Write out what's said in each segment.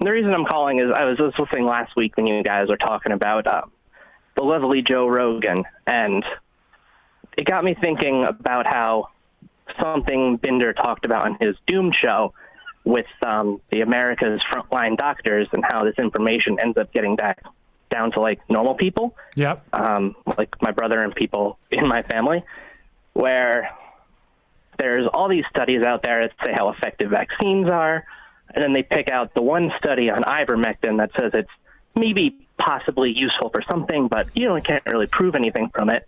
The reason I'm calling is I was just listening last week when you guys were talking about the lovely Joe Rogan, and it got me thinking about how something Binder talked about on his Doom show with the America's frontline doctors and how this information ends up getting back down to like normal people. Yep. Like my brother and people in my family, where there's all these studies out there that say how effective vaccines are, and then they pick out the one study on ivermectin that says it's maybe possibly useful for something, but you can't really prove anything from it.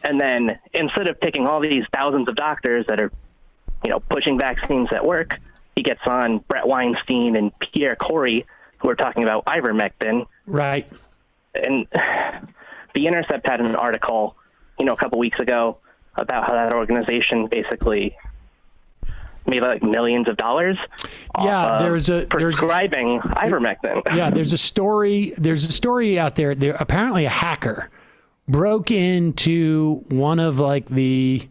And then instead of picking all these thousands of doctors that are, pushing vaccines that work, he gets on Brett Weinstein and Pierre who are talking about ivermectin. Right. And the Intercept had an article, a couple weeks ago about how that organization basically made like millions of dollars. Yeah, there's prescribing ivermectin. Yeah, there's a story out there. Apparently a hacker broke into one of like the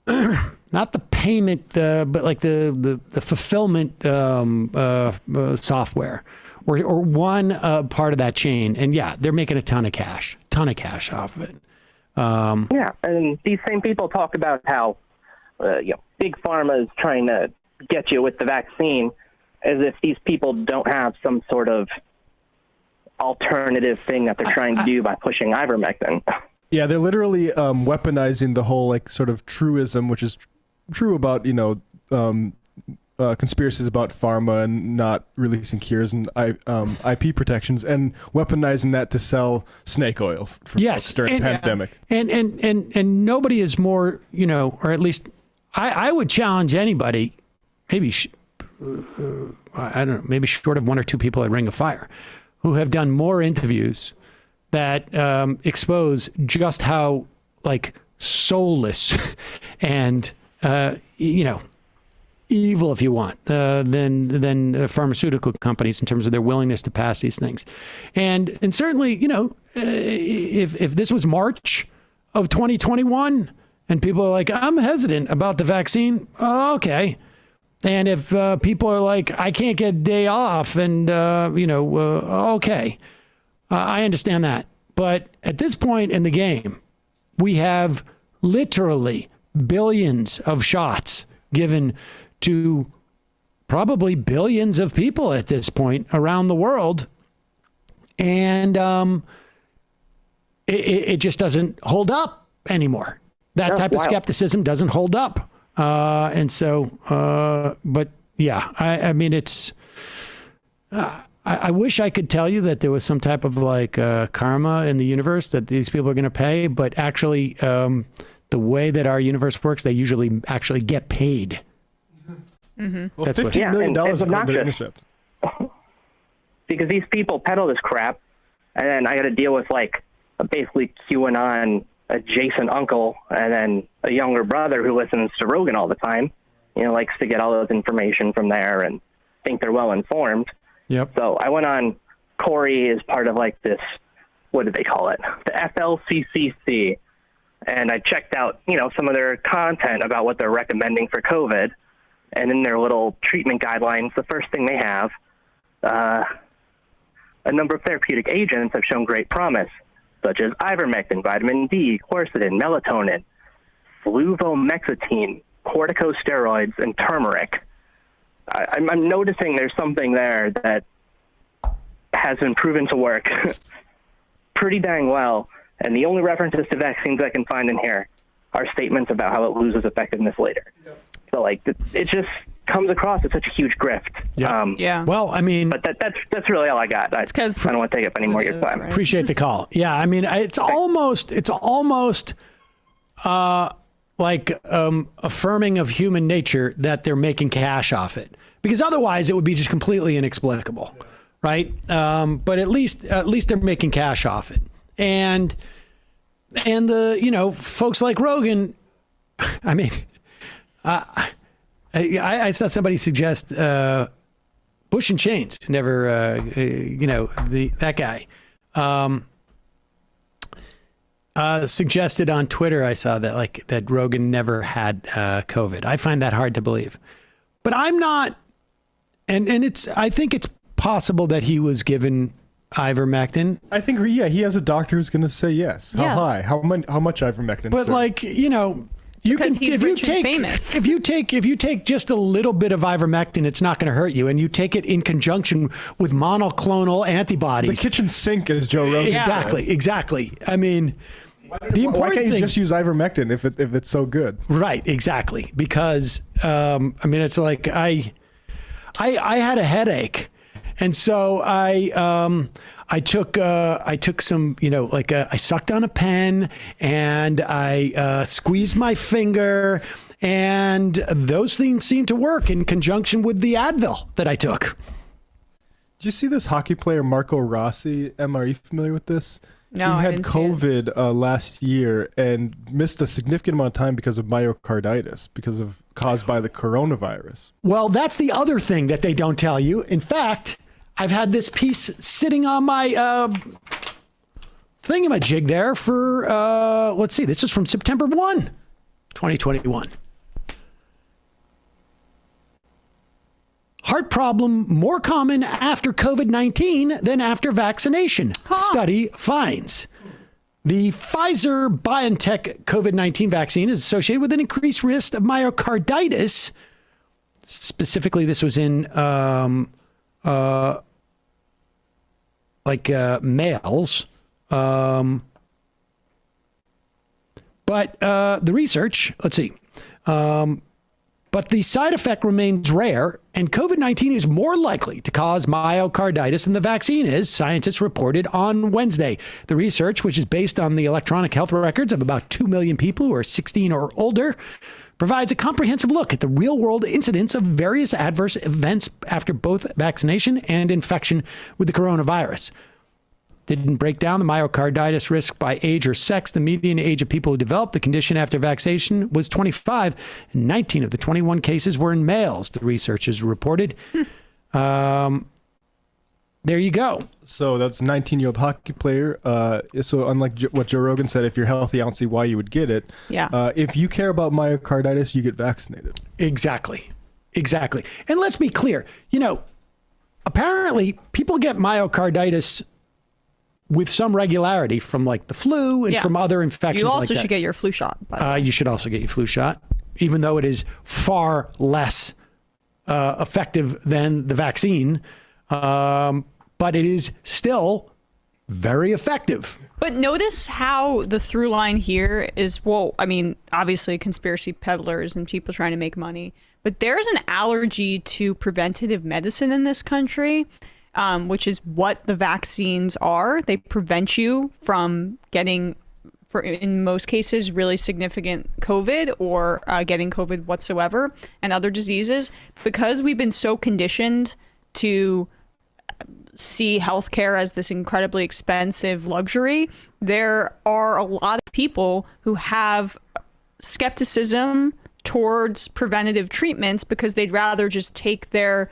not the payment, but like the fulfillment software, or one part of that chain, and yeah, they're making a ton of cash off of it. Yeah, and these same people talk about how big pharma is trying to get you with the vaccine, as if these people don't have some sort of alternative thing that they're trying to do by pushing ivermectin. Yeah, they're literally weaponizing the whole like sort of truism, which is true about conspiracies about pharma and not releasing cures and IP protections, and weaponizing that to sell snake oil for during the pandemic. And nobody is more, or at least I would challenge anybody, maybe I don't know, maybe short of one or two people at Ring of Fire, who have done more interviews that expose just how like soulless and evil, if you want, than pharmaceutical companies in terms of their willingness to pass these things. And certainly, if this was March of 2021 and people are like, I'm hesitant about the vaccine, okay. And if people are like, I can't get a day off, and, okay, I understand that. But at this point in the game, we have literally billions of shots given to probably billions of people at this point around the world. And it just doesn't hold up anymore. That type of skepticism doesn't hold up. And so, but yeah, I mean, it's, I wish I could tell you that there was some type of like karma in the universe that these people are going to pay, but actually the way that our universe works, they usually actually get paid. Mm-hmm. Well, that's $15 million according to Intercept. Because these people peddle this crap, and then I got to deal with like basically QAnon adjacent uncle, and then a younger brother who listens to Rogan all the time, likes to get all those information from there and think they're well informed. Yep. So I went on. Corey is part of like this, what do they call it? The FLCCC. And I checked out, some of their content about what they're recommending for COVID. And in their little treatment guidelines, the first thing they have, a number of therapeutic agents have shown great promise, such as ivermectin, vitamin D, quercetin, melatonin, fluvomexetine, corticosteroids, and turmeric. I'm noticing there's something there that has been proven to work pretty dang well, and the only references to vaccines I can find in here are statements about how it loses effectiveness later. Yep. So, like, it just comes across as such a huge grift. Yeah. Well, I mean, but that's really all I got. I don't want to take up any more of your time. Appreciate the call. Yeah, I mean, it's almost like affirming of human nature that they're making cash off it, because otherwise it would be just completely inexplicable, right? But at least they're making cash off it, and the folks like Rogan. I mean, I saw somebody suggest Bush and Chains. Never, that guy. Suggested on Twitter, I saw that Rogan never had COVID. I find that hard to believe, but I'm not, and I think it's possible that he was given ivermectin. I think, yeah, he has a doctor who's going to say yes. How high? How much ivermectin? But sir? like, you know, you because can, he's if you rich and take, famous. if you take just a little bit of ivermectin, it's not going to hurt you, and you take it in conjunction with monoclonal the antibodies. kitchen sink, as Joe Rogan said. Exactly. I mean, the important Why can't you thing, just use ivermectin if it's so good? right? Exactly. Because I mean, it's like I had a headache, and so I took some, you know, like I sucked on a pen and I squeezed my finger, and those things seemed to work in conjunction with the Advil that I took. Did you see this hockey player, Marco Rossi? Are you familiar with this? No, he I had didn't see it. COVID last year and missed a significant amount of time because of myocarditis, caused by the coronavirus. Well, that's the other thing that they don't tell you. In fact, I've had this piece sitting on my thingamajig there for, let's see, this is from September 1, 2021. Heart problem more common after COVID-19 than after vaccination. Study finds. The Pfizer-BioNTech COVID-19 vaccine is associated with an increased risk of myocarditis. Specifically, this was in males. But the research, let's see. But the side effect remains rare, and COVID-19 is more likely to cause myocarditis than the vaccine is, scientists reported on Wednesday. The research, which is based on the electronic health records of about 2 million people who are 16 or older, provides a comprehensive look at the real-world incidence of various adverse events after both vaccination and infection with the coronavirus. Didn't break down the myocarditis risk by age or sex. The median age of people who developed the condition after vaccination was 25, and 19 of the 21 cases were in males, the researchers reported. There you go. So that's a 19-year-old hockey player. So unlike what Joe Rogan said, if you're healthy, I don't see why you would get it. Yeah. If you care about myocarditis, you get vaccinated. Exactly. And let's be clear. You know, apparently people get myocarditis with some regularity from like the flu and from other infections like that. You also should get your flu shot. You should also get your flu shot, even though it is far less effective than the vaccine. But it is still very effective. But notice how the through line here is, well, I mean, obviously conspiracy peddlers and people trying to make money, but there's an allergy to preventative medicine in this country. Which is what the vaccines are. They prevent you from getting, in most cases, really significant COVID or getting COVID whatsoever and other diseases. Because we've been so conditioned to see healthcare as this incredibly expensive luxury, there are a lot of people who have skepticism towards preventative treatments because they'd rather just take their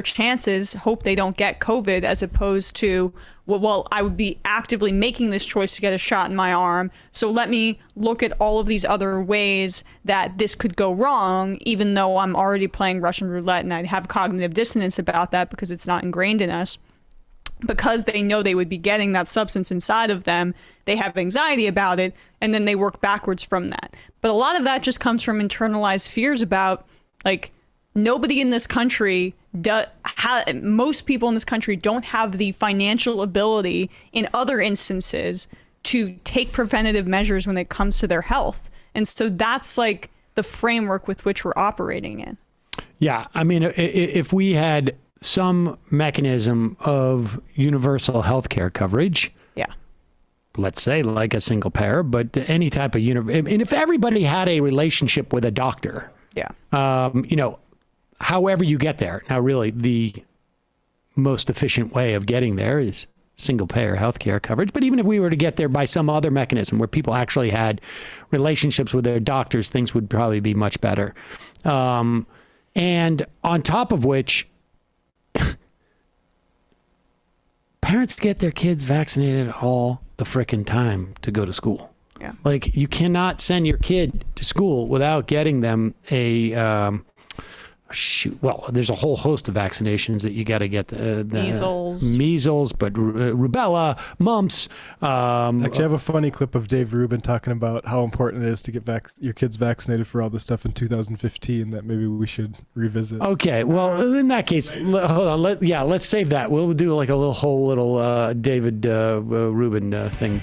chances, hope they don't get COVID, as opposed to, well, I would be actively making this choice to get a shot in my arm, so let me look at all of these other ways that this could go wrong, even though I'm already playing Russian roulette and I have cognitive dissonance about that because it's not ingrained in us. Because they know they would be getting that substance inside of them, they have anxiety about it, and then they work backwards from that. But a lot of that just comes from internalized fears about, like, nobody in this country, most people in this country don't have the financial ability in other instances to take preventative measures when it comes to their health. And so that's like the framework with which we're operating in. Yeah. I mean, if we had some mechanism of universal healthcare coverage, let's say like a single payer, but any type of and if everybody had a relationship with a doctor, you know, however you get there. Now, really, the most efficient way of getting there is single payer healthcare coverage. But even if we were to get there by some other mechanism where people actually had relationships with their doctors, things would probably be much better. And on top of which, parents get their kids vaccinated all the frickin' time to go to school. Yeah. Like, you cannot send your kid to school without getting them a shoot. Well, there's a whole host of vaccinations that you got to get. The measles, but rubella, mumps. Actually, I have a funny clip of Dave Rubin talking about how important it is to get your kids vaccinated for all this stuff in 2015 that maybe we should revisit. Okay, well, in that case, hold on. Let's save that. We'll do like a whole little David Rubin thing.